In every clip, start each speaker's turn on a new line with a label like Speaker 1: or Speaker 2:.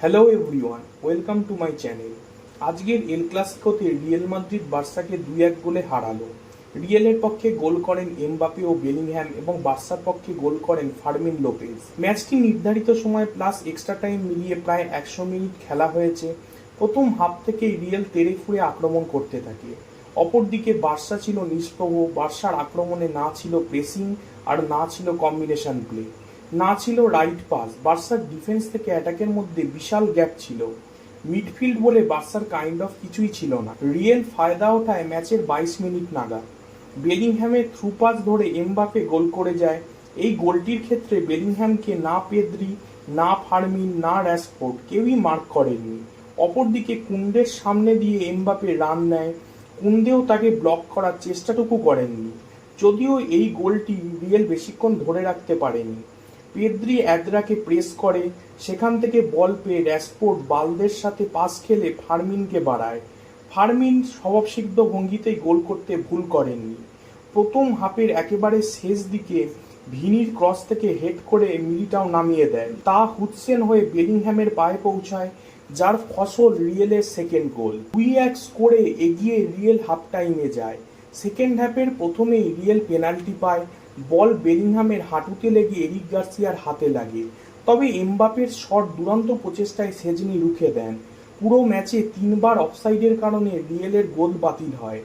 Speaker 1: Hello everyone, welcome to my channel. আজকের এল ক্লাসিকোতে real Madrid বার্সাকে 2-1 গোলে হারালো। রিয়েলের পক্ষে গোল করেন এমবাপে ও বেলিংহ্যাম এবং বার্সার পক্ষে গোল করেন ফার্মিন লোপেজ। ম্যাচটি নির্ধারিত সময় প্লাস এক্সট্রা টাইম মিলিয়ে প্রায় 100 মিনিট খেলা হয়েছে। প্রথম হাফ থেকেই রিয়েল তেড়ে ফুঁড়ে আক্রমণ করতে থাকে। অপরদিকে বার্সা ছিল নিষ্প্রভ। বার্সার আক্রমণে না ছিল প্রেসিং আর না ছিল কম্বিনেশন প্লে, না ছিল রাইট পাস। বার্সার ডিফেন্স থেকে অ্যাটাকের মধ্যে বিশাল গ্যাপ ছিল। মিডফিল্ড বলে বার্সার কাইন্ড অফ কিছুই ছিল না। রিয়েল ফায়দা ওঠায় ম্যাচের 22 মিনিট নাগাদ। বেলিংহ্যামের থ্রু পাস ধরে এমবাপে গোল করে যায়। এই গোলটির ক্ষেত্রে বেলিংহ্যামকে না পেদ্রি, না ফার্মিন, না র্যাশফোর্ড কেউই মার্ক করেননি। অপরদিকে কুন্ডের সামনে দিয়ে এমবাপে রান নেয়। কুন্দেও তাকে ব্লক করার চেষ্টাটুকু করেননি। যদিও এই গোলটি রিয়েল বেশিক্ষণ ধরে রাখতে পারেনি। পেদ্রি অ্যাদ্রাকে প্রেস করে, সেখান থেকে বল পেয়ে র্যাশফোর্ড বালদের সাথে পাস খেলে ফার্মিনকে বাড়ায়। ফার্মিন স্বভাবসিদ্ধ ভঙ্গিতেই গোল করতে ভুল করেননি। প্রথম হাফের একেবারে শেষ দিকে ভিনির ক্রস থেকে হেড করে মিলিটাও নামিয়ে দেয়। তা হুডসেন হয়ে বেলিংহ্যামের পায়ে পৌঁছায়, যার ফসল রিয়েলের সেকেন্ড গোল। 2-1 স্কোরে এগিয়ে রিয়েল হাফ টাইমে যায়। সেকেন্ড হাফের প্রথমেই রিয়েল পেনাল্টি পায়। বল বেলিংহ্যামের হাঁটুতে লেগে এরিক গার্সিয়ার হাতে লাগে, তবে এমবাপের শট দুরন্ত প্রচেষ্টায় সেজনি রুখে দেন। পুরো ম্যাচে 3বার অফসাইডের কারণে রিয়েলের গোল বাতিল হয়।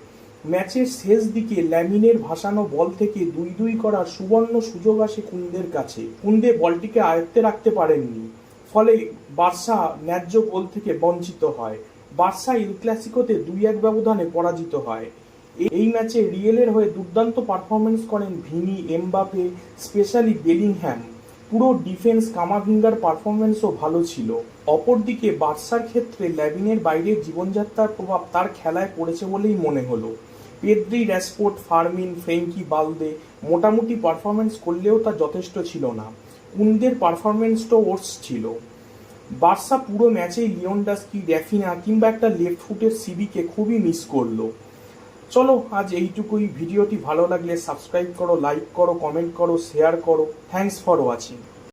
Speaker 1: ম্যাচের শেষ দিকে ল্যামিনের ভাসানো বল থেকে 2-2 করার সুবর্ণ সুযোগ আসে কুন্দের কাছে। কুন্দে বলটিকে আয়ত্তে রাখতে পারেননি, ফলে বার্সা ন্যায্য গোল থেকে বঞ্চিত হয়। বার্সা এল ক্লাসিকোতে 2-1 ব্যবধানে পরাজিত হয়। এই ম্যাচে রিয়েলের হয়ে দুর্দান্ত পারফরমেন্স করেন ভিনি, এমবাপে, স্পেশালি বেলিংহ্যাম। পুরো ডিফেন্স কামাভিঙ্গার পারফরমেন্সও ভালো ছিল। অপরদিকে বার্সার ক্ষেত্রে ল্যাভিনের বাইরের জীবনযাত্রার প্রভাব তার খেলায় পড়েছে বলেই মনে হলো। পেদ্রি, র্যাশফোর্ড, ফার্মিন, ফ্রেঙ্কি, বালদে মোটামুটি পারফরমেন্স করলেও তা যথেষ্ট ছিল না। কুন্দের পারফরমেন্সটাও ওর্স ছিল। বার্সা পুরো ম্যাচেই লিওনডস্কি, র্যাফিনা কিংবা একটা লেফট ফুটের সিবিকে খুবই মিস করলো। চলো আজ এইটুকুই। ভিডিওটি ভালো লাগলে সাবস্ক্রাইব করো, লাইক করো, কমেন্ট করো, শেয়ার করো। Thanks for watching.